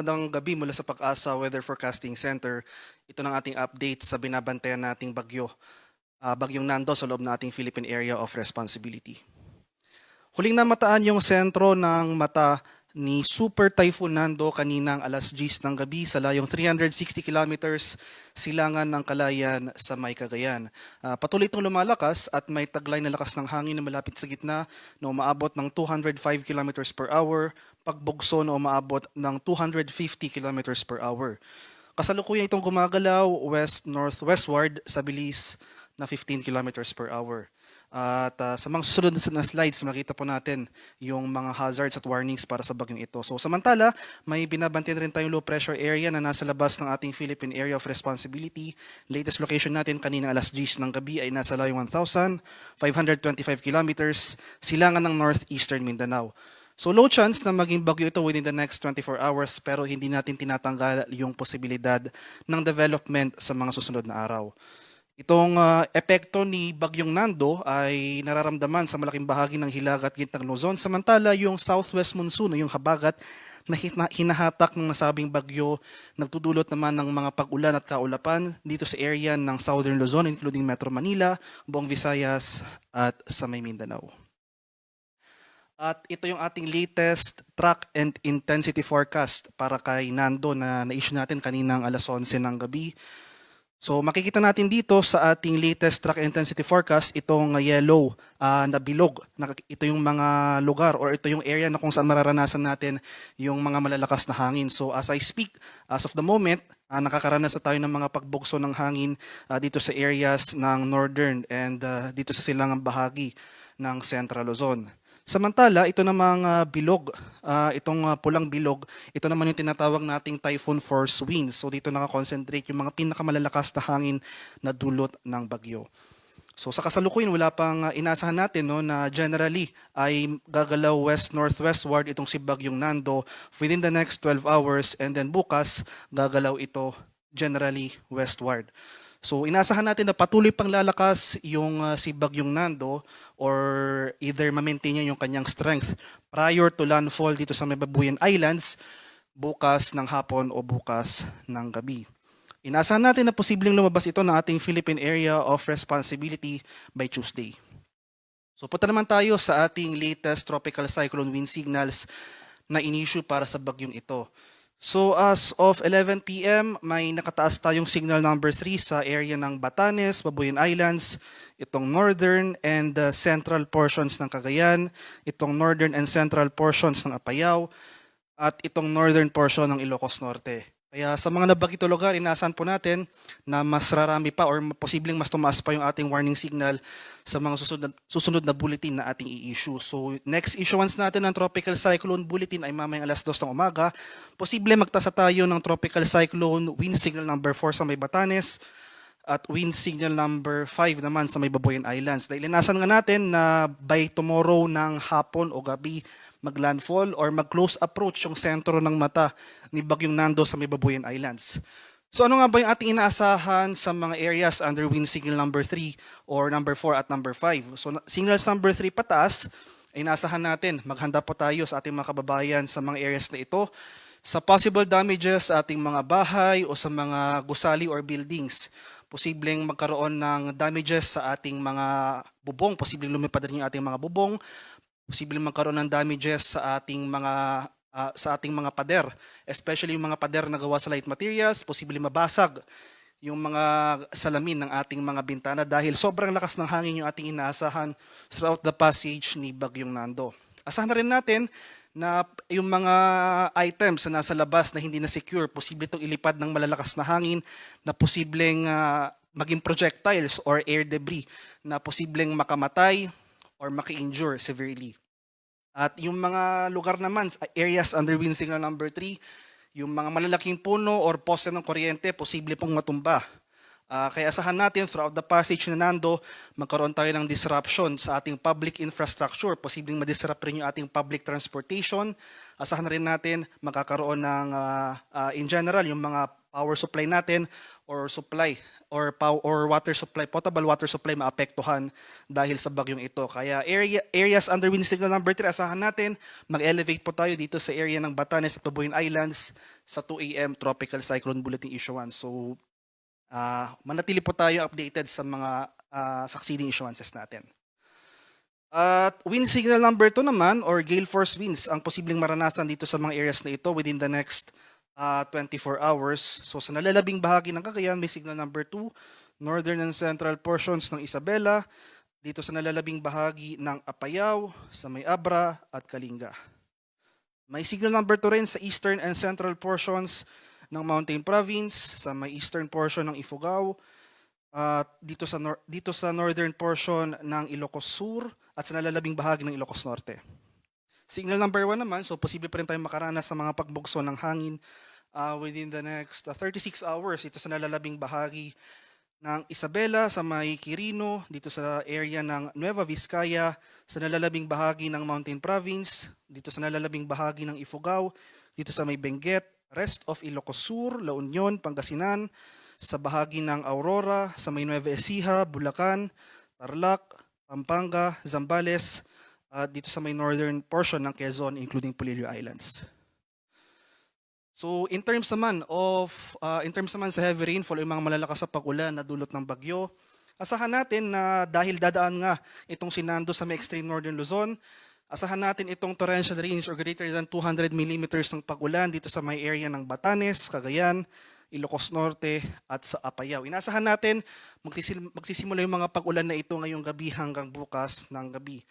Magandang gabi mula sa Pag-asa Weather Forecasting Center. Ito ng ating update sa binabantayan nating bagyo, bagyong Nando sa loob ng ating Philippine Area of Responsibility. Huling namataan yung sentro ng mata ni Super Typhoon Nando kaninang alas 10 ng gabi sa layong 360 kilometers silangan ng Kalayan sa may Cagayan. Patuloy itong lumalakas at may taglay na lakas ng hangin na malapit sa gitna na umaabot ng 205 kilometers per hour, pagbugso na umaabot ng 250 kilometers per hour. Kasalukuyan itong gumagalaw west-northwestward sa bilis na 15 kilometers per hour. At sa mga susunod na slides, makita po natin yung mga hazards at warnings para sa bagyong ito. So samantala, may binabantayan rin tayong low pressure area na nasa labas ng ating Philippine Area of Responsibility. Latest location natin kanina alas 10 ng gabi ay nasa layong 1,525 kilometers, silangan ng northeastern Mindanao. So low chance na maging bagyo ito within the next 24 hours pero hindi natin tinatanggal yung posibilidad ng development sa mga susunod na araw. Itong epekto ni Bagyong Nando ay nararamdaman sa malaking bahagi ng Hilaga at Gitnang Luzon, samantala yung southwest monsoon, yung habagat na hinahatak ng nasabing bagyo, nagtudulot naman ng mga pag-ulan at kaulapan dito sa area ng Southern Luzon including Metro Manila, buong Visayas at sa may Mindanao. At ito yung ating latest track and intensity forecast para kay Nando na na-issue natin kaninang alas 11 ng gabi. So makikita natin dito sa ating latest track intensity forecast itong yellow na bilog. Ito yung mga lugar or ito yung area na kung saan mararanasan natin yung mga malalakas na hangin. So as I speak, as of the moment, nakakaranas na tayo ng mga pagbugso ng hangin dito sa areas ng northern and dito sa silangang bahagi ng Central Luzon. Samantala, ito namang bilog, itong pulang bilog, ito naman yung tinatawag nating typhoon force winds. So dito nakakonsentrate yung mga pinakamalalakas na hangin na dulot ng bagyo. So sa kasalukuyan, wala pang inasahan natin na generally ay gagalaw west-northwestward itong si Bagyong Nando within the next 12 hours and then bukas gagalaw ito generally westward. So inasahan natin na patuloy pang lalakas yung si Bagyong Nando or either ma-maintain niya yung kanyang strength prior to landfall dito sa Mababuyan Islands bukas ng hapon o bukas ng gabi. Inasahan natin na posibleng lumabas ito ng ating Philippine Area of Responsibility by Tuesday. So punta naman tayo sa ating latest tropical cyclone wind signals na in-issue para sa bagyong ito. So as of 11 p.m., may nakataas tayong signal number 3 sa area ng Batanes, Babuyan Islands, itong northern and central portions ng Cagayan, itong northern and central portions ng Apayao, at itong northern portion ng Ilocos Norte. Kaya sa mga nabagito lugar, inaasahan po natin na mas rarami pa or posibleng mas tumaas pa yung ating warning signal sa mga susunod na bulletin na ating i-issue. So next issuance natin ng Tropical Cyclone Bulletin ay mamayang alas 2 ng umaga. Posible magtasa tayo ng Tropical Cyclone Wind Signal number 4 sa may Batanes at Wind Signal number 5 naman sa may Babuyan Islands. Dahil inaasahan nga natin na by tomorrow ng hapon o gabi, maglandfall or mag-close approach yung sentro ng mata ni Bagyong Nando sa may Babuyan Islands. So ano nga ba yung ating inaasahan sa mga areas under wind signal number 3 or number 4 at number 5? So signals number 3 pataas, ay inaasahan natin, maghanda po tayo sa ating mga kababayan sa mga areas na ito sa possible damages sa ating mga bahay o sa mga gusali or buildings. Posibleng magkaroon ng damages sa ating mga bubong, posibleng lumipad rin yung ating mga bubong, posibleng magkaroon ng damages sa ating mga pader, especially yung mga pader na gawa sa light materials, posibleng mabasag yung mga salamin ng ating mga bintana dahil sobrang lakas ng hangin yung ating inaasahan throughout the passage ni Bagyong Nando. Asahan na rin natin na yung mga items na nasa labas na hindi na secure, posible itong ilipad ng malalakas na hangin na posibleng maging projectiles or air debris na posibleng makamatay or maki-injure severely. At yung mga lugar naman, areas under wind signal number 3, yung mga malalaking puno or poste ng kuryente, posible pong matumba. Kaya asahan natin throughout the passage na Nando, magkaroon tayo ng disruption sa ating public infrastructure. Posibleng madisrupt rin yung ating public transportation. Asahan na rin natin magkakaroon ng, in general, yung mga power supply natin or supply or water supply, potable water supply maapektuhan dahil sa bagyong ito. Kaya areas under wind signal number 3, asahan natin mag-elevate po tayo dito sa area ng Batanes at Tubuyan Islands sa 2 AM Tropical Cyclone Bulletin Issuance. So manatili po tayo updated sa mga succeeding issuances natin. At wind signal number 2 naman or gale force winds ang posibleng maranasan dito sa mga areas na ito within the next 24 hours. So sa nalalabing bahagi ng Cagayan may signal number 2, northern and central portions ng Isabela, dito sa nalalabing bahagi ng Apayao, sa may Abra at Kalinga. May signal number 2 rin sa eastern and central portions ng Mountain Province, sa may eastern portion ng Ifugao, dito sa northern portion ng Ilocos Sur at sa nalalabing bahagi ng Ilocos Norte. Signal number 1 naman, so posible pa rin tayong makaranas sa mga pagbugso ng hangin within the next 36 hours. Ito sa nalalabing bahagi ng Isabela, sa may Quirino, dito sa area ng Nueva Vizcaya, sa nalalabing bahagi ng Mountain Province, dito sa nalalabing bahagi ng Ifugao, dito sa may Benguet, rest of Ilocos Sur, La Union, Pangasinan, sa bahagi ng Aurora, sa may Nueva Ecija, Bulacan, Tarlac, Pampanga, Zambales, dito sa may northern portion ng Quezon including Polillo Islands. So in terms naman sa heavy rainfall, yung mga malalakas sa pag-ulan na dulot ng bagyo, asahan natin na dahil dadaan nga itong si Nando sa may extreme northern Luzon, asahan natin itong torrential rains or greater than 200 millimeters ng pag-ulan dito sa may area ng Batanes, Cagayan, Ilocos Norte at sa Apayao. Inasahan natin magsisimula yung mga pag-ulan na ito ngayong gabi hanggang bukas ng gabi.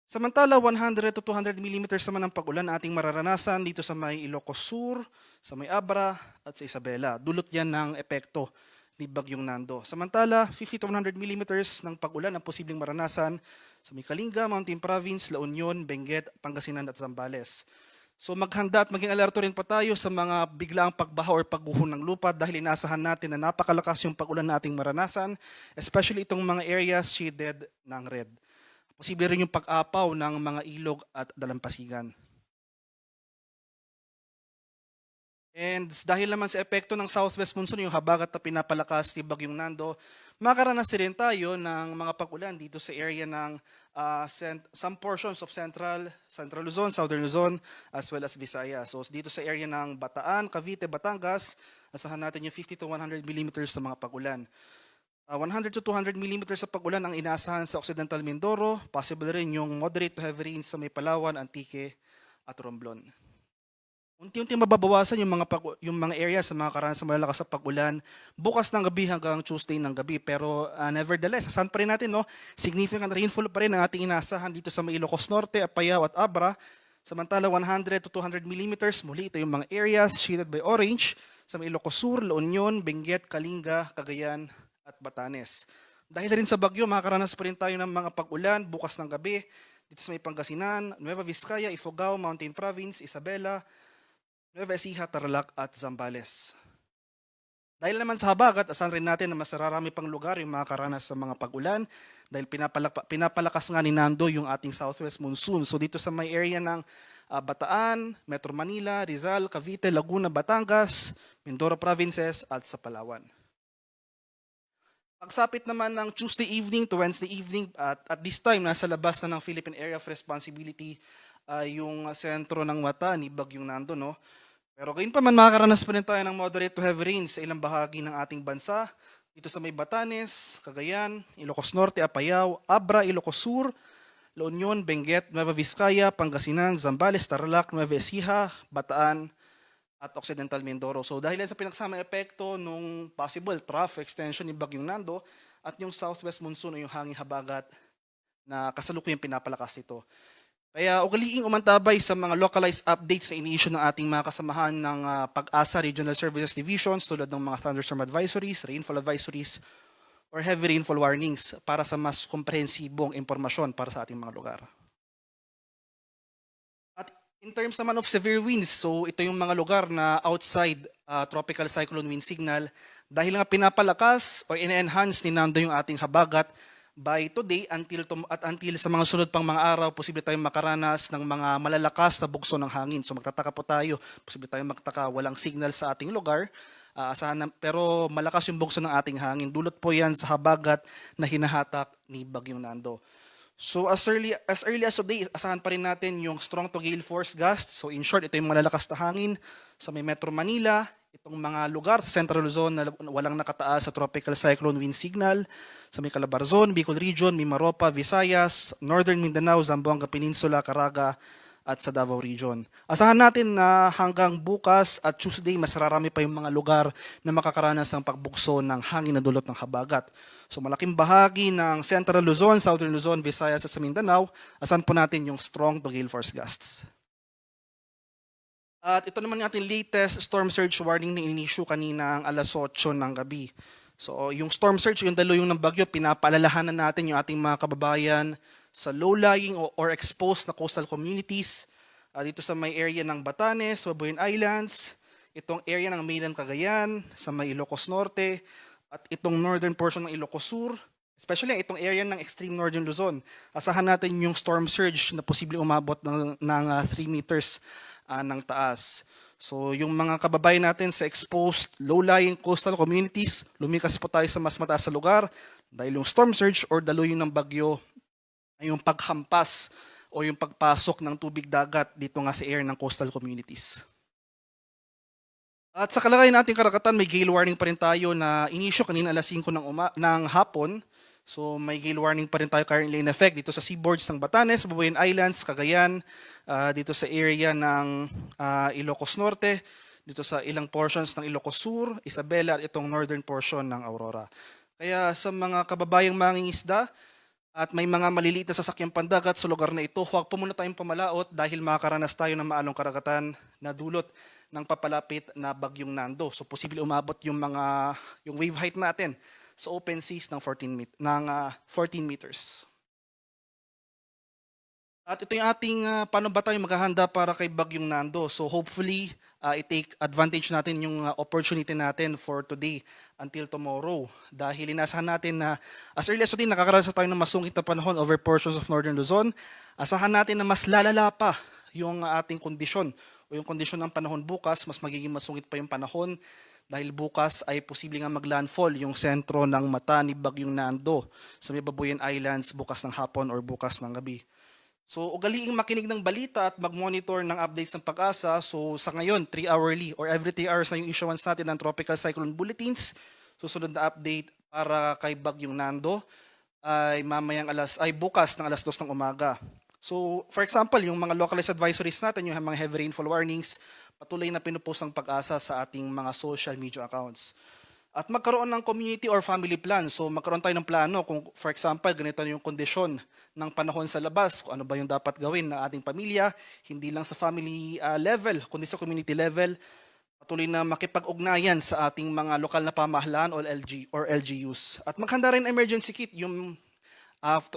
Samantala, 100 to 200 millimeters naman ang pag-ulan na ating mararanasan dito sa may Ilocos Sur, sa may Abra at sa Isabela. Dulot yan ng epekto ni Bagyong Nando. Samantala, 50 to 100 millimeters ng pag-ulan ang posibleng maranasan sa may Kalinga, Mountain Province, La Union, Benguet, Pangasinan at Zambales. So maghanda at maging alerto rin pa tayo sa mga biglaang pagbaha or pagguho ng lupa dahil inaasahan natin na napakalakas yung pag-ulan na ating maranasan, especially itong mga areas shaded ng red. Posible rin yung pag-apaw ng mga ilog at dalampasigan. And dahil naman sa epekto ng southwest monsoon, yung habagat na pinapalakas ni Bagyong Nando, makaranas rin tayo ng mga pag-ulan dito sa area ng some portions of Central Luzon, Southern Luzon, as well as Visayas. So dito sa area ng Bataan, Cavite, Batangas, asahan natin yung 50 to 100 millimeters sa mga pag-ulan. 100 to 200 millimeters sa pag-ulan ang inaasahan sa Occidental Mindoro, possible rin yung moderate to heavy rains sa may Palawan, Antique at Romblon. Unti-unti mababawasan yung mga areas sa mga karanasan malalakas sa pag-ulan bukas ng gabi hanggang Tuesday ng gabi. Pero nevertheless, asahan pa rin natin, no, significant rainfall pa rin ang ating inaasahan dito sa may Ilocos Norte, Apayao at Abra. Samantala, 100 to 200 millimeters, muli ito yung mga areas shaded by orange sa may Ilocos Sur, La Union, Benguet, Kalinga, Cagayan at Batanes. Dahil rin sa bagyo, makakaranas pa rin tayo ng mga pag-ulan bukas ng gabi dito sa may Pangasinan, Nueva Vizcaya, Ifugao, Mountain Province, Isabela, Nueva Ecija, Tarlac at Zambales. Dahil naman sa habagat, asahan rin natin na mas nararami pang lugar yung makakaranas sa mga pag-ulan dahil pinapalakas nga ni Nando yung ating southwest monsoon. So dito sa may area ng Bataan, Metro Manila, Rizal, Cavite, Laguna, Batangas, Mindoro Provinces at sa Palawan. Pagsapit naman ng Tuesday evening to Wednesday evening at this time nasa labas na ng Philippine Area of Responsibility yung sentro ng mata ni Bagyong Nando, no? Pero gayon pa man makakaranas pa rin tayo ng moderate to heavy rains sa ilang bahagi ng ating bansa. Dito sa may Batanes, Cagayan, Ilocos Norte, Apayao, Abra, Ilocos Sur, La Union, Benguet, Nueva Vizcaya, Pangasinan, Zambales, Tarlac, Nueva Ecija, Bataan, at Occidental Mindoro. So dahil sa pinagsama epekto nung possible trough extension ni Bagyong Nando at yung southwest monsoon o yung hangin habagat na kasalukuyang pinapalakas nito. Kaya ugaliing umantabay sa mga localized updates na iniissue ng ating mga kasamahan ng Pag-asa Regional Services Divisions tulad ng mga thunderstorm advisories, rainfall advisories, or heavy rainfall warnings para sa mas komprehensibong impormasyon para sa ating mga lugar. At in terms naman of severe winds, so ito yung mga lugar na outside tropical cyclone wind signal dahil nga pinapalakas or ina-enhance ni Nando yung ating habagat. By today, until sa mga sunod pang mga araw, posible tayong makaranas ng mga malalakas na bugso ng hangin. So magtataka po tayo, posible tayong magtaka walang signal sa ating lugar. Pero malakas yung bugso ng ating hangin. Dulot po yan sa habagat na hinahatak ni Bagyong Nando. So as early as today, asahan pa rin natin yung strong to gale force gust. So in short, ito yung malalakas na hangin sa may Metro Manila, itong mga lugar sa Central Luzon na walang nakataas sa tropical cyclone wind signal, sa may Calabarzon, Bicol Region, Mimaropa, Visayas, Northern Mindanao, Zamboanga Peninsula, Caraga, at sa Davao Region. Asahan natin na hanggang bukas at Tuesday, mas rarami pa yung mga lugar na makakaranas ng pagbukso ng hangin na dulot ng habagat. So malaking bahagi ng Central Luzon, Southern Luzon, Visayas at sa Mindanao, asahan po natin yung strong to gale force gusts. At ito naman yung ating latest storm surge warning na in-issue kanina alas 8 ng gabi. So yung storm surge, yung daluyong ng bagyo, pinapaalalahanan natin yung ating mga kababayan sa low-lying or exposed na coastal communities, dito sa may area ng Batanes, Babuyan Islands, itong area ng mainland Cagayan, sa may Ilocos Norte, at itong northern portion ng Ilocos Sur, especially itong area ng extreme northern Luzon. Asahan natin yung storm surge na posibleng umabot ng 3 meters ng taas. So yung mga kababayan natin sa exposed low-lying coastal communities, lumikas po tayo sa mas mataas sa lugar dahil yung storm surge or daluyan ng bagyo ay yung paghampas o yung pagpasok ng tubig dagat dito nga sa area ng coastal communities. At sa kalagayan nating karagatan, may gale warning pa rin tayo na in-issue kanina alas 5 ng hapon. So may gale warning pa rin tayo currently in effect dito sa seaboards ng Batanes, Babuyan Islands, Cagayan, dito sa area ng Ilocos Norte, dito sa ilang portions ng Ilocos Sur, Isabela at itong northern portion ng Aurora. Kaya sa mga kababayang mangingisda at may mga maliliit na sasakyang pandagat sa lugar na ito, huwag po muna tayong pamalaot dahil makakaranas tayo ng maalong karagatan na dulot ng papalapit na Bagyong Nando. So posible umabot yung wave height natin sa open seas ng 14 meters. At ito yung ating paano ba tayo maghahanda para kay Bagyong Nando. So hopefully, i-take advantage natin yung opportunity natin for today until tomorrow. Dahil inasahan natin na as early as today, nakakaranas tayo ng masungit na panahon over portions of Northern Luzon. Asahan natin na mas lalala pa yung ating kondisyon o yung kondisyon ng panahon bukas, mas magiging masungit pa yung panahon dahil bukas ay posibleng nga maglandfall yung sentro ng mata ni Bagyong Nando sa may Babuyan Islands bukas ng hapon or bukas ng gabi. So ugaliing makinig ng balita at mag-monitor ng updates ng Pag-asa. So sa ngayon, 3-hourly or every 3 hours na yung issuance natin ng tropical cyclone bulletins. Susunod na update para kay Bagyong Nando ay bukas ng alas 2 ng umaga. So for example, yung mga localized advisories natin, yung mga heavy rainfall warnings, patuloy na pinupost ng Pag-asa sa ating mga social media accounts. At magkaroon ng community or family plan. So magkaroon tayo ng plano kung for example, ganito na yung kondisyon ng panahon sa labas, kung ano ba yung dapat gawin ng ating pamilya, hindi lang sa family level, kundi sa community level, patuloy na makipag-ugnayan sa ating mga lokal na pamahalaan or LGUs. At maghanda rin emergency kit, yung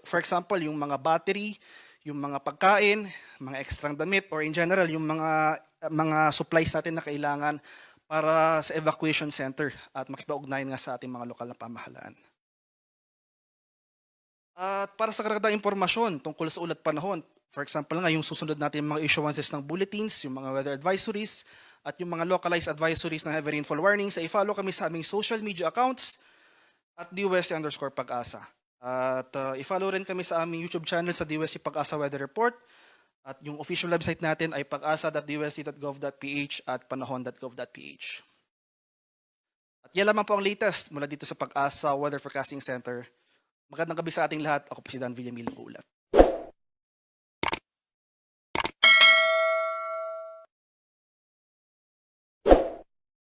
for example, yung mga battery, yung mga pagkain, mga extrang damit, or in general, yung mga supplies natin na kailangan para sa evacuation center at makipag-ugnayan nga sa ating mga lokal na pamahalaan. At para sa karagdagang impormasyon tungkol sa ulat panahon, for example nga yung susunod natin mga issuances ng bulletins, yung mga weather advisories, at yung mga localized advisories ng heavy rainfall warnings, ay follow kami sa aming social media accounts at DUSC_Pag-asa. At i-follow rin kami sa aming YouTube channel sa DUSC Pag-asa Weather Report. At yung official website natin ay pag-asa.dusc.gov.ph at panahon.gov.ph. At yan lamang po ang latest mula dito sa Pag-asa Weather Forecasting Center. Magandang gabi sa ating lahat. Ako po si Dan Villamil Ulat.